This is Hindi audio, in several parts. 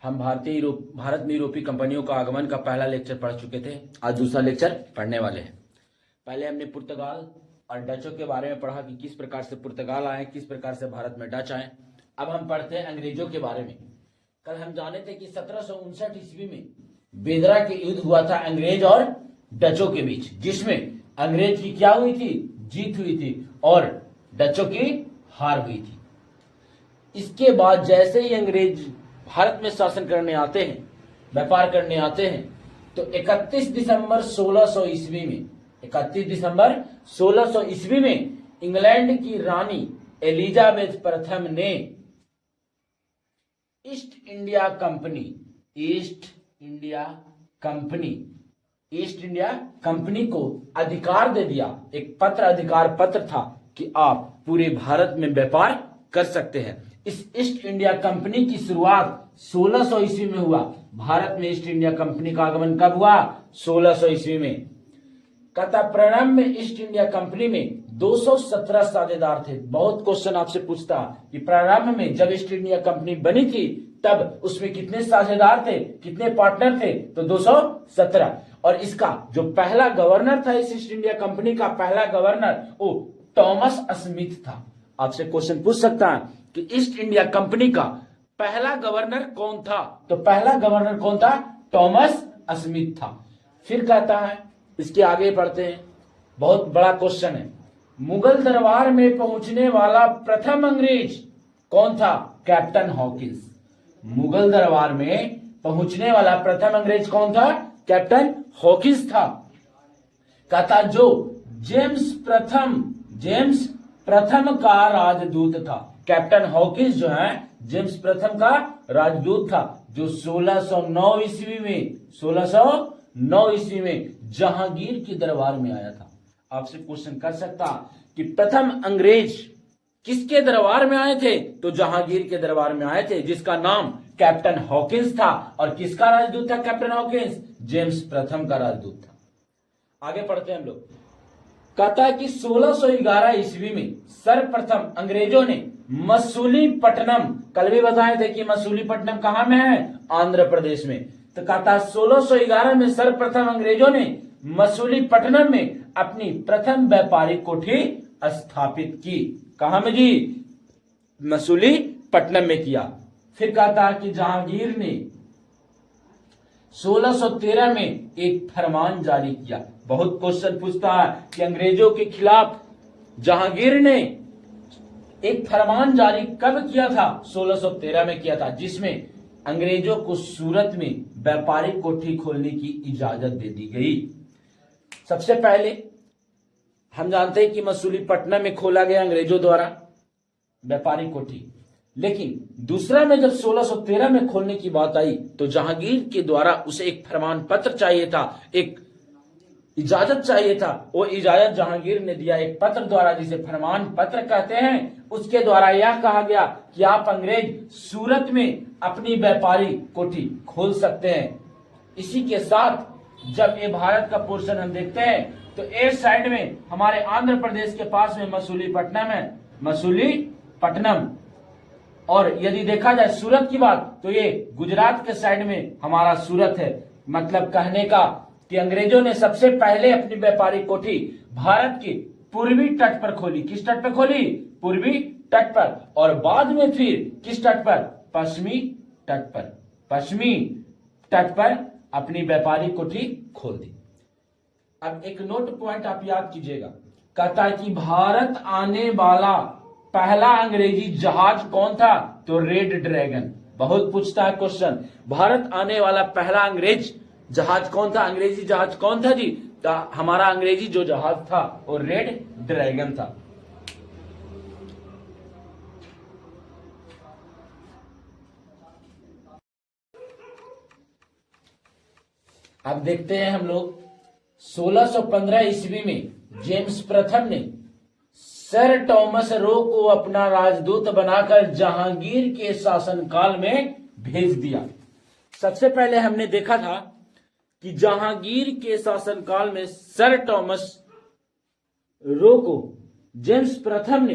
हम भारत में यूरोपीय कंपनियों का आगमन का पहला लेक्चर पढ़ चुके थे। आज दूसरा लेक्चर पढ़ने वाले हैं। पहले हमने पुर्तगाल और डचों के बारे में पढ़ा कि किस प्रकार से पुर्तगाल आए, किस प्रकार से भारत में डच आए। अब हम पढ़ते हैं अंग्रेजों के बारे में। कल हम जाने थे कि 1759 ईस्वी में बेदरा के युद्ध हुआ था अंग्रेज और डचों के बीच, जिसमें अंग्रेज की क्या हुई थी? जीत हुई थी और डचों की हार हुई थी। इसके बाद जैसे ही अंग्रेज भारत में शासन करने आते हैं, व्यापार करने आते हैं, तो 31 दिसंबर 1600 ईस्वी में 31 दिसंबर 1600 ईस्वी में इंग्लैंड की रानी एलिजाबेथ प्रथम ने ईस्ट इंडिया कंपनी को अधिकार दे दिया। एक अधिकार पत्र था कि आप पूरे भारत में व्यापार कर सकते हैं। इस ईस्ट इंडिया कंपनी की शुरुआत 1600 ईस्वी में हुआ। भारत में ईस्ट इंडिया कंपनी का आगमन कब हुआ? 1600 ईस्वी में। कहता प्रारंभ में ईस्ट इंडिया कंपनी में 217 साझेदार थे। बहुत क्वेश्चन आपसे पूछता कि प्रारंभ में जब ईस्ट इंडिया कंपनी बनी थी तब उसमें कितने साझेदार थे, कितने पार्टनर थे? तो 217। और इसका जो पहला गवर्नर था इस ईस्ट इंडिया कंपनी का पहला गवर्नर वो थॉमस स्मिथ था। आपसे क्वेश्चन पूछ सकता है कि ईस्ट इंडिया कंपनी का पहला गवर्नर कौन था? तो पहला गवर्नर कौन था? थॉमस स्मिथ था। फिर कहता है, इसके आगे पढ़ते हैं, बहुत बड़ा क्वेश्चन है। मुगल दरबार में पहुंचने वाला प्रथम अंग्रेज कौन था? Captain Hawkins. मुगल दरबार में पहुंचने वाला प्रथम अंग्रेज कौन था? कैप्टन हॉकिंस था। कहता जो जेम्स प्रथम का राजदूत था। कैप्टन हॉकिंस जो है जेम्स प्रथम का राजदूत था, जो 1609 ईस्वी में जहांगीर के दरबार में आया था। आपसे क्वेश्चन कर सकता कि प्रथम अंग्रेज किसके दरबार में आए थे? तो जहांगीर के दरबार में आए थे, जिसका नाम कैप्टन हॉकिंस था। और किसका राजदूत था कैप्टन हॉकिंस? जेम्स प्रथम का राजदूत था। आगे पढ़ते हैं हम लोग। कहता है कि 1611 ईस्वी में सर्वप्रथम अंग्रेजों ने मसूलीपट्टनम, कल भी बताए थे कि मसूलीपट्टनम कहां में है? आंध्र प्रदेश में। तो कहता है 1611 में सर्वप्रथम अंग्रेजों ने मसूलीपट्टनम में अपनी प्रथम व्यापारिक कोठी स्थापित की। कहां में जी? मसूलीपट्टनम में किया। फिर कहता है कि जहांगीर ने 1613 में एक फरमान जारी किया। बहुत क्वेश्चन पूछता है कि अंग्रेजों के खिलाफ जहांगीर ने एक फरमान जारी कब किया था? 1613 में किया था, जिसमें अंग्रेजों को सूरत में व्यापारिक कोठी खोलने की इजाजत दे दी गई। सबसे पहले हम जानते हैं कि मसूलीपट्टनम में खोला गया अंग्रेजों द्वारा व्यापारिक कोठी, लेकिन दूसरा में जब 1613 में खोलने की बात आई तो जहांगीर के द्वारा उसे एक फरमान पत्र चाहिए था, एक इजाजत चाहिए था। वो इजाजत जहांगीर ने दिया एक पत्र द्वारा, जिसे फरमान पत्र कहते हैं। उसके द्वारा यह कहा गया कि आप अंग्रेज सूरत में अपनी व्यापारिक कोठी खोल सकते हैं। इसी के साथ जब ये भारत का पोर्शन हम देखते हैं तो एक साइड में हमारे आंध्र प्रदेश के पास में मसूलीपट्टनम है, मसूलीपट्टनम। और यदि देखा जाए सूरत की बात तो ये गुजरात के साइड में हमारा सूरत है। मतलब कहने का कि अंग्रेजों ने सबसे पहले अपनी व्यापारिक कोठी भारत के पूर्वी तट पर खोली। किस तट पर खोली? पूर्वी तट पर। और बाद में फिर किस तट पर? पश्चिमी तट पर अपनी व्यापारिक कोठी खोल दी। अब एक नोट पॉइंट आप याद कीजिएगा। कहता है कि भारत आने वाला पहला अंग्रेजी जहाज कौन था? तो रेड ड्रैगन। बहुत पूछता है क्वेश्चन, भारत आने वाला पहला अंग्रेज जहाज कौन था? अंग्रेजी जहाज कौन था जी? तो हमारा अंग्रेजी जो जहाज था वो रेड ड्रैगन था। अब देखते हैं हम लोग 1615 ईस्वी में जेम्स प्रथम ने सर टॉमस रो को अपना राजदूत बनाकर जहांगीर के शासनकाल में भेज दिया। सबसे पहले हमने देखा था कि जहांगीर के शासनकाल में सर टॉमस रो को जेम्स प्रथम ने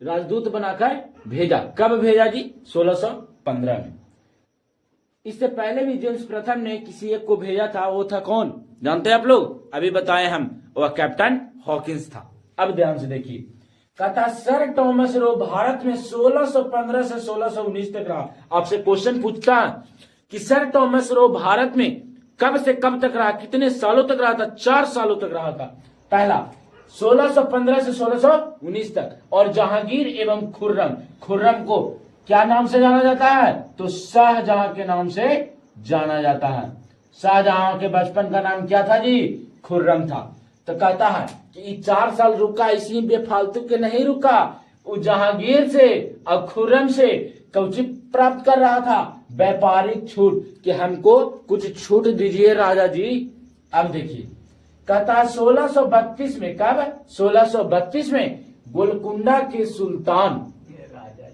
राजदूत बनाकर भेजा। कब भेजा जी? 1615 में। इससे पहले भी जेम्स प्रथम ने किसी एक को भेजा था, वो था कौन जानते हैं आप लोग? अभी बताए हम, वह कैप्टन हॉकिंस था। अब ध्यान से देखिए, कहता सर टॉमस रो भारत में 1615 से 1619 तक रहा। आपसे क्वेश्चन पूछता है कि सर टॉमस रो भारत में कब से कब तक रहा, कितने सालों तक रहा था? 4 सालों तक रहा था। पहला 1615 से 1619 तक। और जहांगीर एवं खुर्रम, खुर्रम को क्या नाम से जाना जाता है? तो शाहजहां के नाम से जाना जाता है। शाहजहां के बचपन का नाम क्या था जी? खुर्रम था। तो कहता है कि 4 साल रुका, इसी बेफालतू के नहीं रुका, वो जहांगीर से और खुर्रम से कौची प्राप्त कर रहा था? व्यापारिक छूट, कि हमको कुछ छूट दीजिए राजा जी। अब देखिए, कहता 1632 में, कब? 1632 में गोलकुंडा के सुल्तान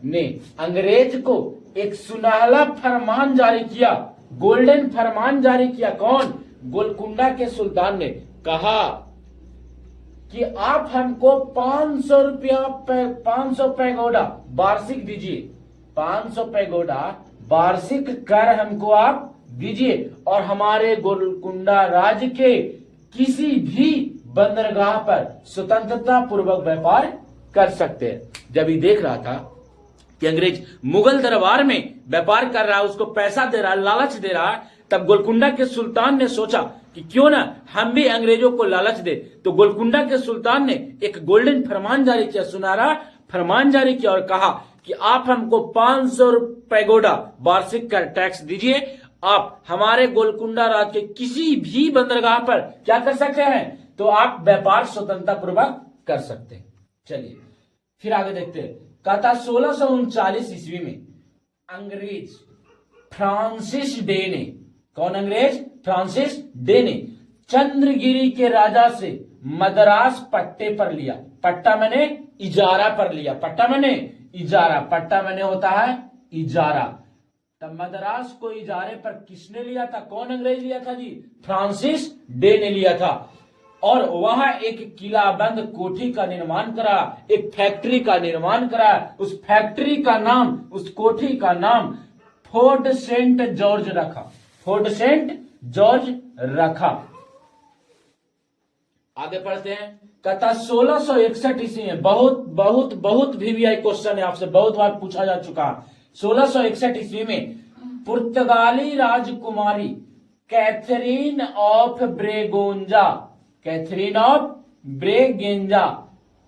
ने अंग्रेज को एक सुनहला फरमान जारी किया, गोल्डन फरमान जारी किया। कौन? गोलकुंडा के सुल्तान ने कहा कि आप हमको 500 रुपया 500 पैगोडा वार्षिक दीजिए, 500 पैगोडा वार्षिक कर हमको आप दीजिए, और हमारे गोलकुंडा राज्य के किसी भी बंदरगाह पर स्वतंत्रता पूर्वक व्यापार कर सकते हैं। जब ये देख रहा था कि अंग्रेज मुगल दरबार में व्यापार कर रहा है, उसको पैसा दे रहा है, लालच दे रहा है, तब गोलकुंडा के सुल्तान ने सोचा कि क्यों ना हम भी अंग्रेजों को लालच दे। तो गोलकुंडा के सुल्तान ने एक गोल्डन फरमान जारी किया, सुनहरा फरमान जारी किया, और कहा कि आप हमको 500 पैगोडा वार्षिक कर टैक्स दीजिए, आप हमारे गोलकुंडा राज्य के किसी भी बंदरगाह पर क्या कर सकते हैं? तो आप व्यापार स्वतंत्रता पूर्वक कर सकते हैं। चलिए फिर आगे देखते हैं। कहता 1639 ईस्वी में अंग्रेज फ्रांसिस डे ने, कौन अंग्रेज? फ्रांसिस डे ने चंद्रगिरी के राजा से मद्रास पट्टे पर लिया। पट्टा मैंने इजारा पर लिया, पट्टा मैंने इजारा, पट्टा मैंने होता है इजारा। तब मद्रास को इजारे पर किसने लिया था? कौन अंग्रेज लिया था जी? फ्रांसिस डे ने लिया था। और वहां एक किलाबंद कोठी का निर्माण करा, एक फैक्ट्री का निर्माण करा। उस फैक्ट्री का नाम, उस कोठी का नाम फोर्ट सेंट जॉर्ज रखा, फोर्ट सेंट जॉर्ज रखा। आगे पढ़ते हैं। कहता 1661 ईस्वी में, बहुत बहुत बहुत वीवीआई क्वेश्चन है, आपसे बहुत बार पूछा जा चुका। 1661 ईस्वी में पुर्तगाली राजकुमारी Catherine of Braganza, Catherine of Braganza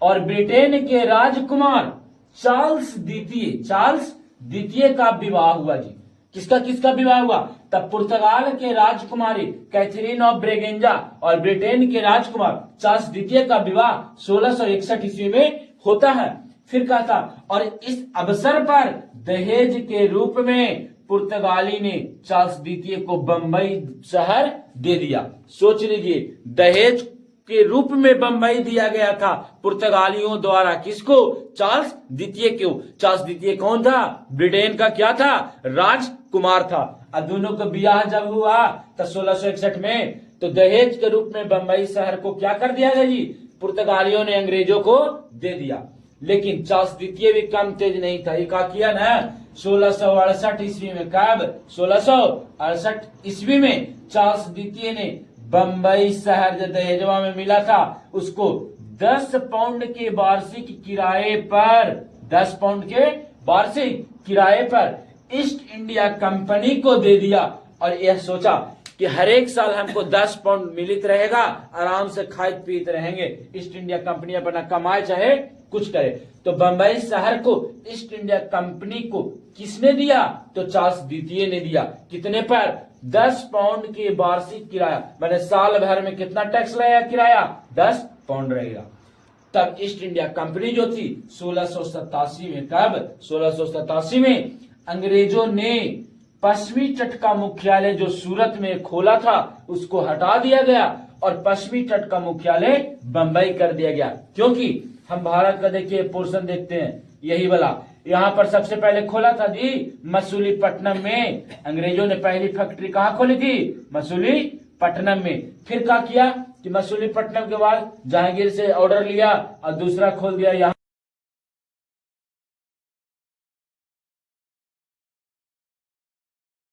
और ब्रिटेन के राजकुमार चार्ल्स द्वितीय का विवाह हुआ जी। किसका किसका विवाह हुआ? तब पुर्तगाल के राजकुमारी कैथरीन ऑफ ब्रेगेंजा और ब्रिटेन के राजकुमार चार्ल्स द्वितीय का विवाह 1661 ईस्वी में होता है। फिर कहा था, और इस अवसर पर दहेज के रूप में पुर्तगाली ने चार्ल्स द्वितीय को बंबई शहर दे दिया। सोच लीजिए, दहेज के रूप में बंबई दिया गया था पुर्तगालियों द्वारा। किसको? चार्ल्स द्वितीय को। चार्ल्स द्वितीय कौन था? ब्रिटेन का क्या था? राजकुमार था। और दोनों का ब्याह जब हुआ तो 1661 में, तो दहेज के रूप में बंबई शहर को क्या कर दिया गया जी? पुर्तगालियों ने अंग्रेजों को दे दिया। लेकिन चार्ल्स द्वितीय भी कम तेज नहीं था। ये क्या किया ना 1668 ईस्वी में, कब? 1668 ईस्वी में चार्ल्स द्वितीय ने बंबई शहर जो दहेजवा में मिला था उसको 10 पाउंड के वार्षिक किराए पर, 10 पाउंड के वार्षिक किराए पर ईस्ट इंडिया कंपनी को दे दिया। और यह सोचा कि हर एक साल हमको 10 पाउंड मिलित रहेगा, आराम से खाए पीते रहेंगे। ईस्ट इंडिया कंपनी अपना कमाए चाहे कुछ करे। तो बंबई शहर को ईस्ट इंडिया कंपनी को किसने दिया? तो चार्ल्स द्वितीय ने दिया। कितने पर? 10 पाउंड के वार्षिक किराया, मैंने साल भर में कितना टैक्स लगाया? किराया 10 पाउंड रहेगा। तब ईस्ट इंडिया कंपनी जो थी 1687 में, कब? 1687 में अंग्रेजों ने पश्चिमी तट का मुख्यालय जो सूरत में खोला था उसको हटा दिया गया और पश्चिमी तट का मुख्यालय बंबई कर दिया गया। क्योंकि हम भारत का देखिए पोर्शन देखते हैं, यही वाला यहाँ पर सबसे पहले खोला था जी मसूलीपट्टनम में। अंग्रेजों ने पहली फैक्ट्री कहाँ खोली थी? मसूलीपट्टनम में। फिर क्या किया कि मसूलीपट्टनम के बाद जहांगीर से ऑर्डर लिया और दूसरा खोल दिया यहाँ।